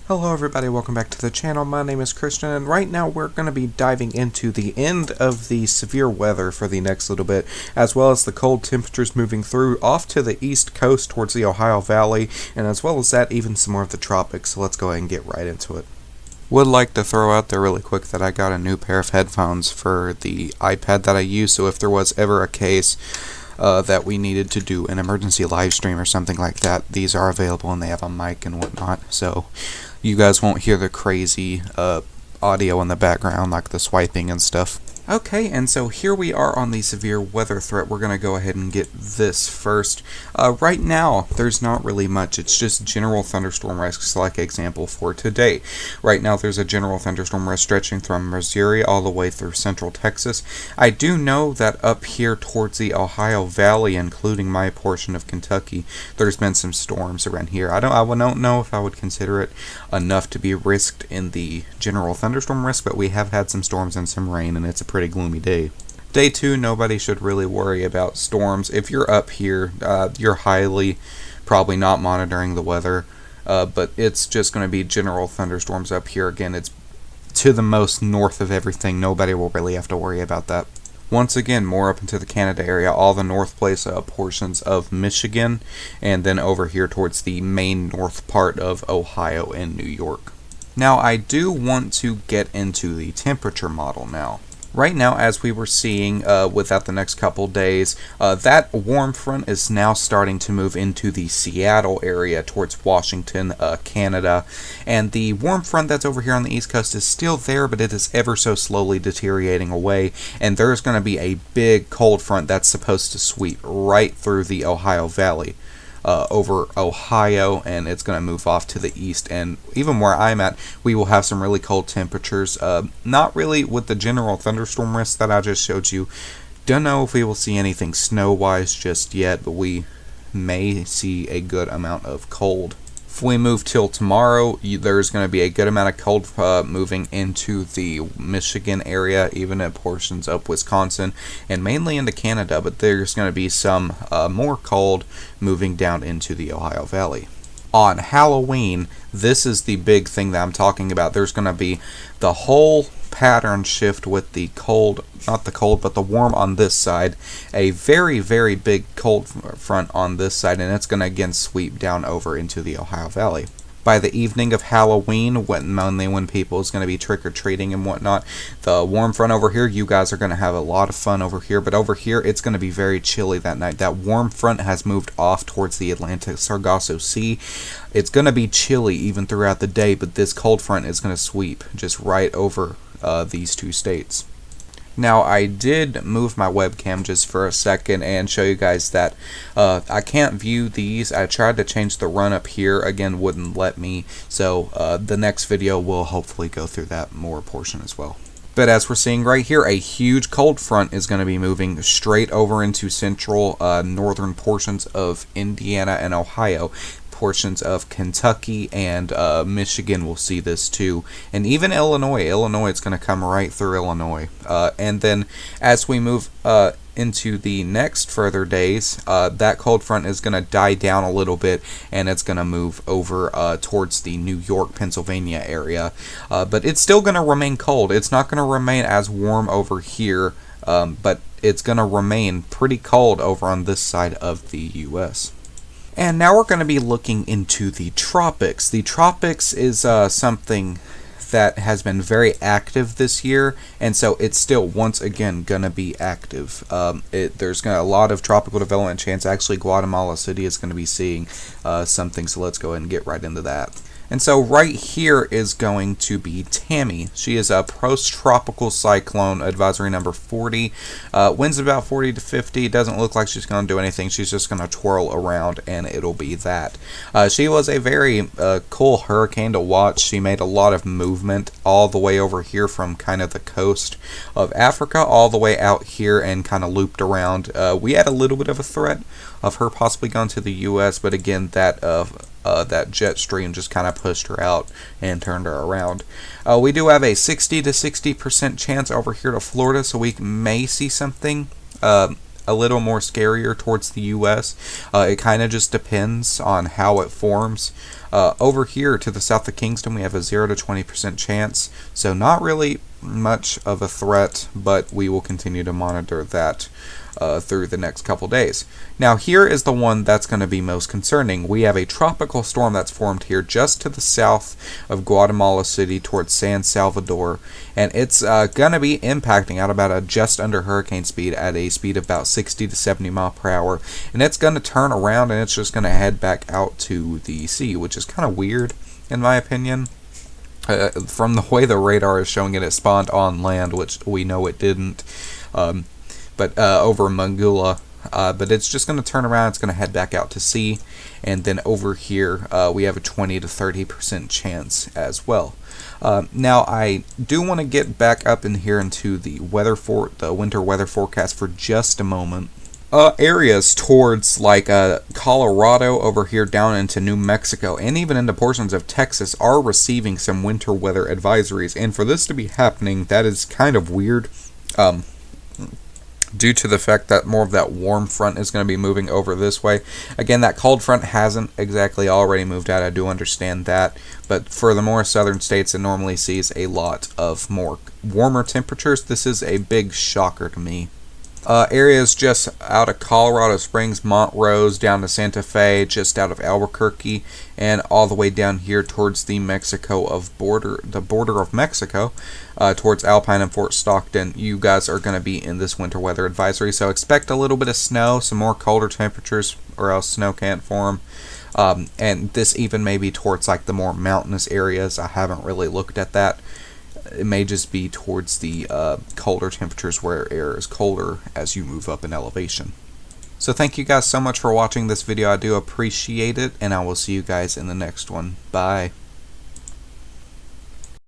Hello everybody, welcome back to the channel. My name is Christian, and right now we're going to be diving into the end of the severe weather for the next little bit, as well as the cold temperatures moving through off to the east coast towards the Ohio Valley, and as well as that, even some more of the tropics. So let's go ahead and get right into it. Would like to throw out there really quick that I got a new pair of headphones for the iPad that I use, so if there was ever a case that we needed to do an emergency live stream or something like that, these are available and they have a mic and whatnot, so you guys won't hear the crazy audio in the background like the swiping and stuff. Okay, and so here we are on the severe weather threat. We're going to go ahead and get this first. Right now, there's not really much. It's just general thunderstorm risks, like example for today. Right now, there's a general thunderstorm risk stretching from Missouri all the way through central Texas. I do know that up here towards the Ohio Valley, including my portion of Kentucky, there's been some storms around here. I don't know if I would consider it enough to be risked in the general thunderstorm risk, but we have had some storms and some rain, and it's a pretty gloomy day. Day 2, nobody should really worry about storms. If you're up here, you're highly probably not monitoring the weather, but it's just going to be general thunderstorms up here. Again, it's to the most north of everything. Nobody will really have to worry about that. Once again, more up into the Canada area, all the north place portions of Michigan, and then over here towards the main north part of Ohio and New York. Now, I do want to get into the temperature model now. Right now, as we were seeing without the next couple days, that warm front is now starting to move into the Seattle area towards Washington, Canada. And the warm front that's over here on the East Coast is still there, but it is ever so slowly deteriorating away. And there's going to be a big cold front that's supposed to sweep right through the Ohio Valley. Over Ohio, and it's going to move off to the east, and even where I'm at, we will have some really cold temperatures. Not really with the general thunderstorm risk that I just showed you. Don't know if we will see anything snow-wise just yet, but we may see a good amount of cold. If we move till tomorrow, there's going to be a good amount of cold moving into the Michigan area, even at portions of Wisconsin, and mainly into Canada, but there's going to be some more cold moving down into the Ohio Valley. On Halloween, this is the big thing that I'm talking about. There's going to be the whole pattern shift with the cold, not the cold, but the warm on this side, a very, very big cold front on this side, and it's going to again sweep down over into the Ohio Valley. By the evening of Halloween, mainly when people is going to be trick-or-treating and whatnot, the warm front over here, you guys are going to have a lot of fun over here, but over here, it's going to be very chilly that night. That warm front has moved off towards the Atlantic Sargasso Sea. It's going to be chilly even throughout the day, but this cold front is going to sweep just right over these two states. Now, I did move my webcam just for a second and show you guys that I can't view these. I tried to change the run up here, again wouldn't let me, so the next video will hopefully go through that more portion as well. But as we're seeing right here, a huge cold front is going to be moving straight over into central northern portions of Indiana and Ohio. Portions of Kentucky and Michigan will see this too, and even Illinois. It's going to come right through Illinois. And then as we move into the next further days, that cold front is going to die down a little bit, and it's going to move over towards the New York, Pennsylvania area. But it's still going to remain cold. It's not going to remain as warm over here, but it's going to remain pretty cold over on this side of the U.S. And now we're going to be looking into the tropics. The tropics is something that has been very active this year, and so it's still once again going to be active. There's going to a lot of tropical development chance. Actually, Guatemala City is going to be seeing something, so let's go ahead and get right into that. And so right here is going to be Tammy. She is a post-tropical cyclone, advisory number 40. Winds about 40 to 50. Doesn't look like she's going to do anything. She's just going to twirl around, and it'll be that. She was a very cool hurricane to watch. She made a lot of movement all the way over here from kind of the coast of Africa all the way out here and kind of looped around. We had a little bit of a threat of her possibly going to the U.S., but again, that jet stream just kind of pushed her out and turned her around. We do have a 60 to 60% chance over here to Florida, so we may see something a little more scarier towards the US. It kind of just depends on how it forms. Over here to the south of Kingston, we have a 0 to 20% chance, so not really much of a threat, but we will continue to monitor that through the next couple days. Now here is the one that's going to be most concerning. We have a tropical storm that's formed here just to the south of Guatemala City towards San Salvador, and it's going to be impacting at about just under hurricane speed at a speed of about 60 to 70 mile per hour, and it's going to turn around and it's just going to head back out to the sea, which is kind of weird in my opinion. From the way the radar is showing it, it spawned on land, which we know it didn't. But over Mangula, but it's just going to turn around, it's going to head back out to sea, and then over here we have a 20 to 30% chance as well. Now I do want to get back up in here into the winter weather forecast for just a moment. Areas towards like Colorado over here down into New Mexico and even into portions of Texas are receiving some winter weather advisories, and for this to be happening, that is kind of weird. Due to the fact that more of that warm front is going to be moving over this way. Again, that cold front hasn't exactly already moved out, I do understand that, but for the more southern states, it normally sees a lot of more warmer temperatures. This is a big shocker to me. Areas just out of Colorado Springs, Montrose, down to Santa Fe, just out of Albuquerque, and all the way down here towards the border of Mexico, towards Alpine and Fort Stockton. You guys are going to be in this winter weather advisory, so expect a little bit of snow, some more colder temperatures, or else snow can't form. And this even may be towards like the more mountainous areas. I haven't really looked at that. It may just be towards the colder temperatures where air is colder as you move up in elevation. So thank you guys so much for watching this video. I do appreciate it, and I will see you guys in the next one. Bye.